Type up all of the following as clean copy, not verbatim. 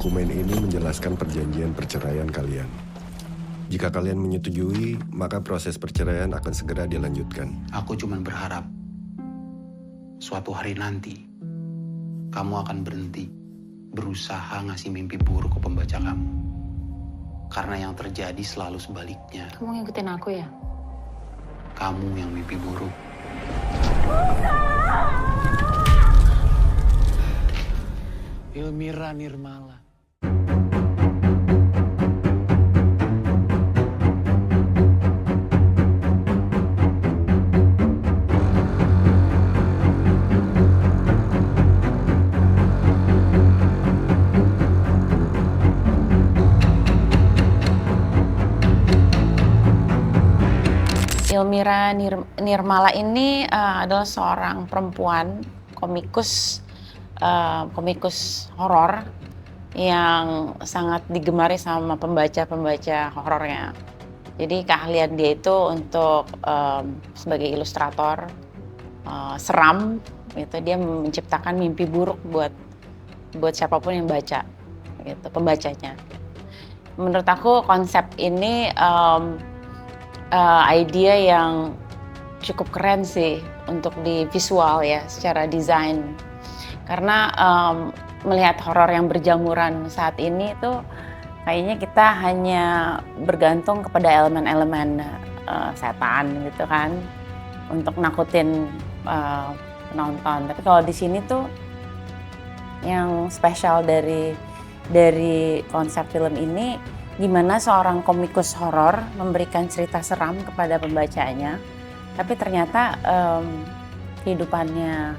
Dokumen ini menjelaskan perjanjian perceraian kalian. Jika kalian menyetujui, maka proses perceraian akan segera dilanjutkan. Aku cuma berharap suatu hari nanti kamu akan berhenti berusaha ngasih mimpi buruk ke pembaca kamu. Karena yang terjadi selalu sebaliknya. Kamu ngikutin aku ya? Kamu yang mimpi buruk. Ilmira Nirmala. Ilmira Nirmala ini adalah seorang perempuan komikus horor yang sangat digemari sama pembaca-pembaca horornya. Jadi keahlian dia itu untuk sebagai ilustrator seram, gitu. Dia menciptakan mimpi buruk buat siapapun yang baca, gitu, pembacanya. Menurut aku konsep ini idea yang cukup keren sih untuk di visual ya, secara desain. Karena melihat horor yang berjamuran saat ini tuh kayaknya kita hanya bergantung kepada elemen-elemen setan gitu kan untuk nakutin penonton. Tapi kalau di sini tuh yang spesial dari konsep film ini, gimana seorang komikus horor memberikan cerita seram kepada pembacanya, tapi ternyata kehidupannya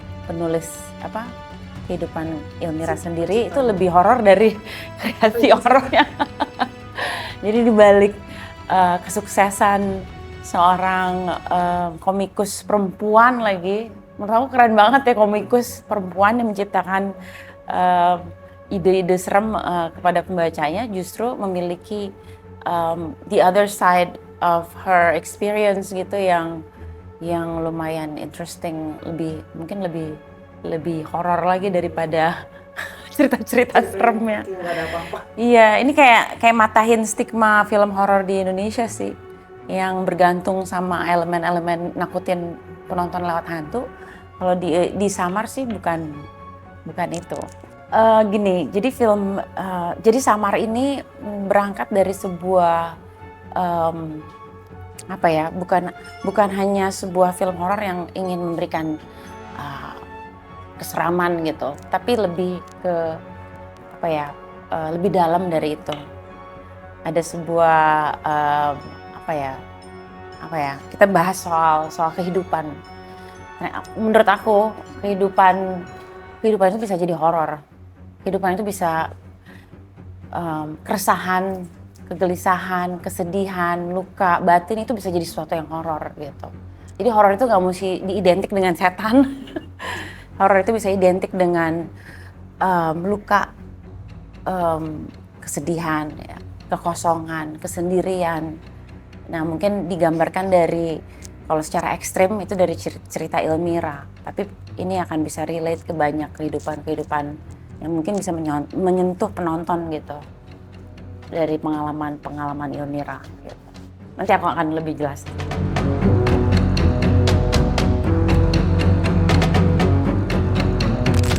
kehidupan Ilmira sendiri itu lebih horor dari kreasi horornya. Jadi dibalik kesuksesan seorang komikus perempuan lagi, menurut aku keren banget ya komikus perempuan yang menciptakan ide-ide serem kepada pembacanya, justru memiliki the other side of her experience gitu yang lumayan interesting, mungkin lebih horor lagi daripada cerita-cerita seremnya. Iya, ini kayak matahin stigma film horor di Indonesia sih, yang bergantung sama elemen-elemen nakutin penonton lewat hantu. Kalau di Samar sih bukan itu. Gini, jadi Samar ini berangkat dari sebuah bukan hanya sebuah film horor yang ingin memberikan keseraman gitu, tapi lebih ke lebih dalam dari itu. Ada sebuah kita bahas soal kehidupan. Nah, menurut aku kehidupan itu bisa jadi horor. Kehidupan itu bisa keresahan, kegelisahan, kesedihan, luka, batin itu bisa jadi sesuatu yang horor gitu. Jadi horor itu nggak mesti diidentik dengan setan. Horor itu bisa identik dengan luka, kesedihan, ya, kekosongan, kesendirian. Nah mungkin digambarkan dari, kalau secara ekstrim itu dari cerita Ilmira. Tapi ini akan bisa relate ke banyak kehidupan yang mungkin bisa menyentuh penonton gitu dari pengalaman Ilmira gitu. Nanti aku akan lebih jelas.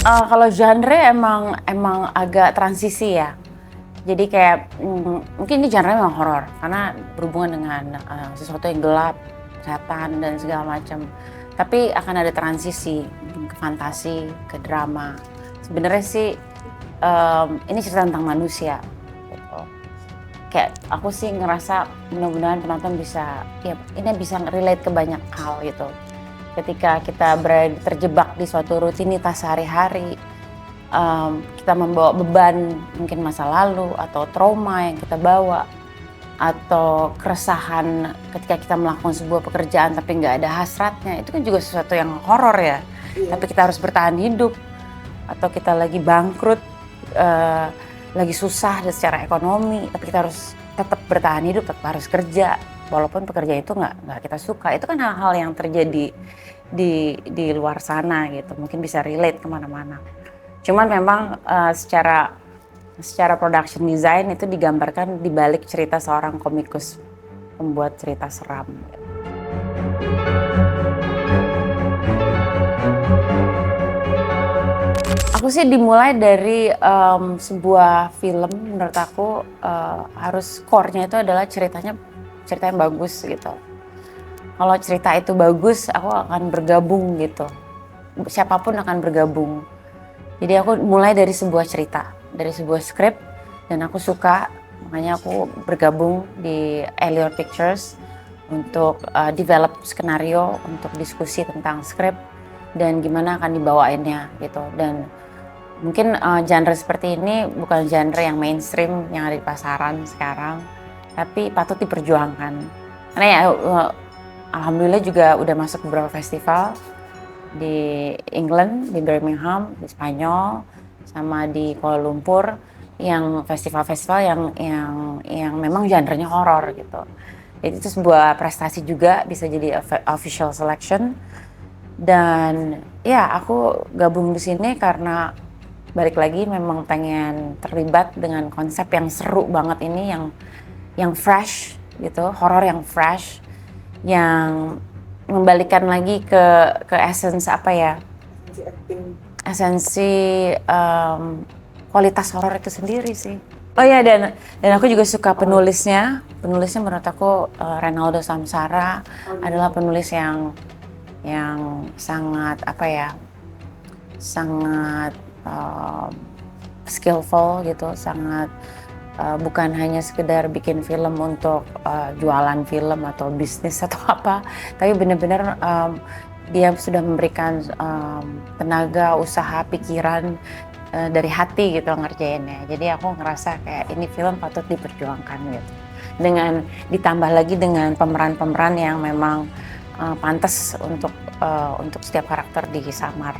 Kalau genre emang agak transisi ya. Jadi kayak mungkin ini genre memang horor karena berhubungan dengan sesuatu yang gelap, setan dan segala macam. Tapi akan ada transisi ke fantasi, ke drama. Sebenarnya sih ini cerita tentang manusia. Gitu. Kayak aku sih ngerasa mudah-mudahan penonton bisa, ya ini bisa relate ke banyak hal gitu. Ketika kita terjebak di suatu rutinitas sehari-hari, kita membawa beban mungkin masa lalu atau trauma yang kita bawa, atau keresahan ketika kita melakukan sebuah pekerjaan tapi nggak ada hasratnya, itu kan juga sesuatu yang horor ya. Tapi kita harus bertahan hidup, atau kita lagi bangkrut, lagi susah secara ekonomi, tapi kita harus tetap bertahan hidup, tetap harus kerja walaupun pekerjaan itu nggak kita suka. Itu kan hal-hal yang terjadi di luar sana gitu, mungkin bisa relate kemana-mana. Cuman memang secara secara production design itu digambarkan di balik cerita seorang komikus pembuat cerita seram. Aku sih dimulai dari sebuah film, menurut aku harus core-nya itu adalah cerita yang bagus gitu. Kalau cerita itu bagus, aku akan bergabung gitu. Siapapun akan bergabung. Jadi aku mulai dari sebuah cerita, dari sebuah skrip, dan aku suka, makanya aku bergabung di Elior Pictures untuk develop skenario, untuk diskusi tentang skrip dan gimana akan dibawainnya gitu. Dan mungkin genre seperti ini bukan genre yang mainstream yang ada di pasaran sekarang, tapi patut diperjuangkan. Karena ya alhamdulillah juga udah masuk beberapa festival di England, di Birmingham, di Spanyol, sama di Kuala Lumpur, yang festival-festival yang memang genre-nya horor gitu. Jadi itu sebuah prestasi juga, bisa jadi official selection. Dan ya aku gabung di sini karena balik lagi memang pengen terlibat dengan konsep yang seru banget ini, yang fresh gitu, horor yang fresh, yang membalikan lagi ke essence apa ya, esensi kualitas horor itu sendiri sih. Oh ya, dan aku juga suka penulisnya menurut aku Renaldo Samsara adalah penulis yang sangat apa ya, sangat skillful gitu, sangat bukan hanya sekedar bikin film untuk jualan film atau bisnis atau apa, tapi benar-benar dia sudah memberikan tenaga, usaha, pikiran dari hati gitu ngerjainnya. Jadi aku ngerasa kayak ini film patut diperjuangkan gitu. Dengan ditambah lagi dengan pemeran-pemeran yang memang pantas untuk setiap karakter di Samar.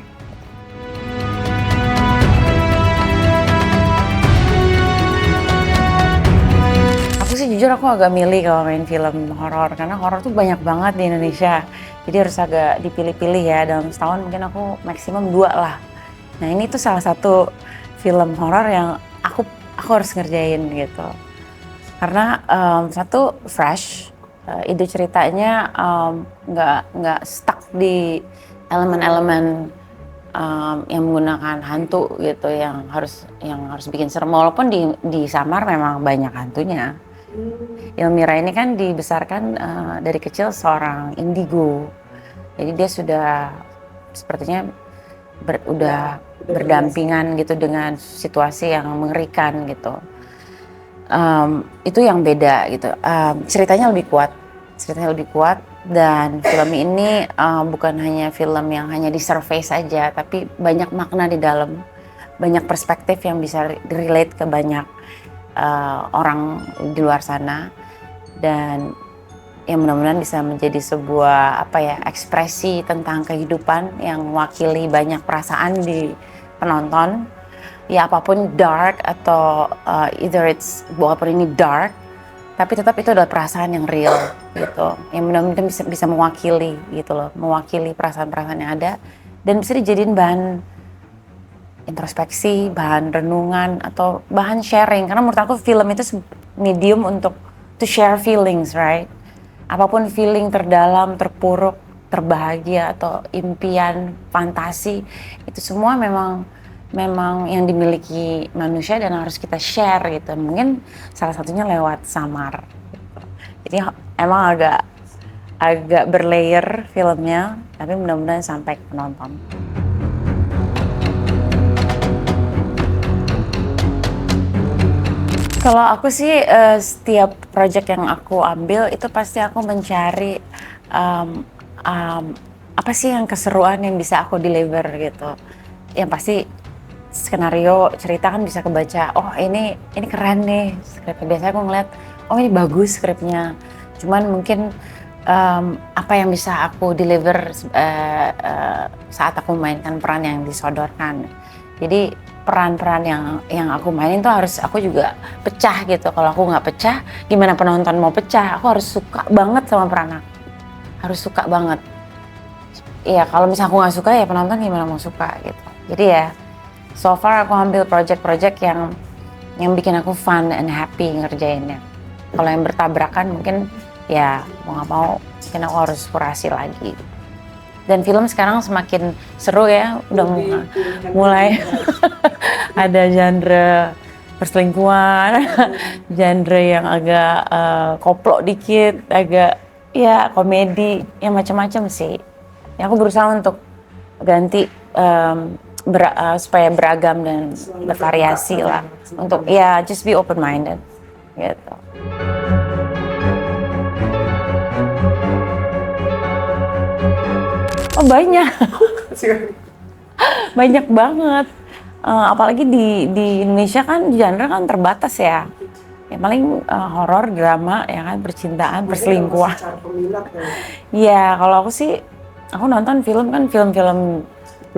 Aku sih jujur aku agak milih kalau main film horor, karena horor tuh banyak banget di Indonesia. Jadi harus agak dipilih-pilih ya, dalam setahun mungkin aku maksimum 2 lah. Nah ini tuh salah satu film horor yang aku harus ngerjain gitu. Karena satu fresh, ide ceritanya nggak stuck di elemen-elemen yang menggunakan hantu gitu, yang harus bikin serem. Walaupun di Samar memang banyak hantunya. Elmira ini kan dibesarkan dari kecil seorang indigo, jadi dia sudah sepertinya udah berdampingan gitu dengan situasi yang mengerikan gitu. Itu yang beda gitu. Ceritanya lebih kuat, dan film ini bukan hanya film yang hanya di surface saja, tapi banyak makna di dalam, banyak perspektif yang bisa relate ke banyak orang di luar sana, dan yang mudah-mudahan bisa menjadi sebuah apa ya, ekspresi tentang kehidupan yang mewakili banyak perasaan di penonton. Ya apapun dark atau either it's, walaupun ini dark, tapi tetap itu adalah perasaan yang real gitu, yang mudah-mudahan bisa mewakili gitu loh, mewakili perasaan-perasaan yang ada dan bisa dijadiin bahan introspeksi, bahan renungan, atau bahan sharing. Karena menurut aku film itu medium untuk to share feelings, right? Apapun feeling terdalam, terpuruk, terbahagia, atau impian, fantasi, itu semua memang yang dimiliki manusia dan harus kita share gitu. Mungkin salah satunya lewat Samar. Gitu. Jadi emang agak berlayer filmnya, tapi mudah-mudahan sampai ke penonton. Kalau aku sih setiap project yang aku ambil itu pasti aku mencari apa sih yang keseruan yang bisa aku deliver gitu. Yang pasti skenario cerita kan bisa kebaca, oh ini keren nih skripnya. Biasanya aku ngeliat, oh ini bagus skripnya. Cuman mungkin apa yang bisa aku deliver saat aku mainkan peran yang disodorkan. Jadi peran-peran yang aku mainin tuh harus aku juga pecah gitu. Kalau aku nggak pecah, gimana penonton mau pecah? Aku harus suka banget sama peran aku. Harus suka banget. Iya, kalau misalnya aku nggak suka ya penonton gimana mau suka gitu. Jadi ya, so far aku ambil project-project yang yang bikin aku fun and happy ngerjainnya. Kalau yang bertabrakan mungkin ya mau nggak mau mungkin aku harus kurasi lagi. Dan film sekarang semakin seru ya, udah mulai ada genre perselingkuhan, genre yang agak koplo dikit, agak ya komedi, ya macam-macam sih. Ya, aku berusaha untuk ganti supaya beragam dan bervariasi lah. Untuk ya just be open minded gitu. Oh banyak, banyak banget. Apalagi di Indonesia kan genre kan terbatas ya. Ya paling horor, drama, ya kan, percintaan, perselingkuhan. Iya, kalau aku sih, aku nonton film kan film-film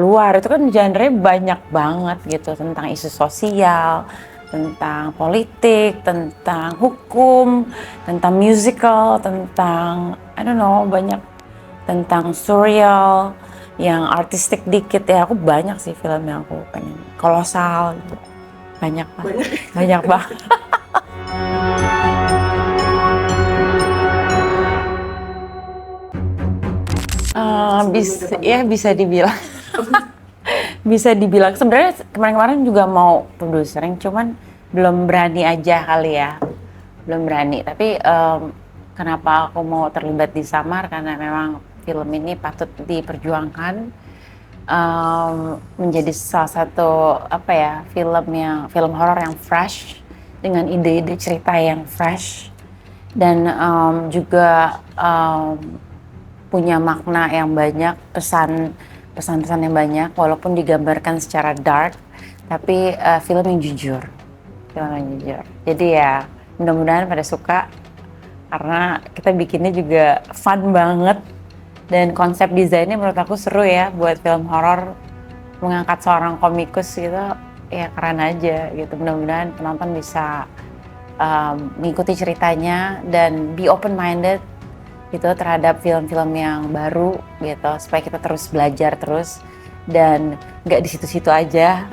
luar itu kan genre banyak banget gitu, tentang isu sosial, tentang politik, tentang hukum, tentang musical, tentang I don't know, banyak, tentang surreal, yang artistik dikit ya. Aku banyak sih film yang aku pengen, kolosal gitu. Banyak banget. Bisa dibilang. Bisa dibilang sebenarnya kemarin-kemarin juga mau produsering, cuman belum berani aja kali ya. Belum berani, tapi kenapa aku mau terlibat di Samar, karena memang film ini patut diperjuangkan, menjadi salah satu film horor yang fresh, dengan ide-ide cerita yang fresh, dan juga punya makna yang banyak, pesan-pesan yang banyak, walaupun digambarkan secara dark, tapi film yang jujur. Jadi ya mudah-mudahan pada suka, karena kita bikinnya juga fun banget, dan konsep desainnya menurut aku seru ya buat film horor, mengangkat seorang komikus gitu, ya keren aja gitu. Mudah-mudahan penonton bisa mengikuti ceritanya dan be open minded gitu terhadap film-film yang baru gitu, supaya kita terus belajar terus dan nggak di situ-situ aja.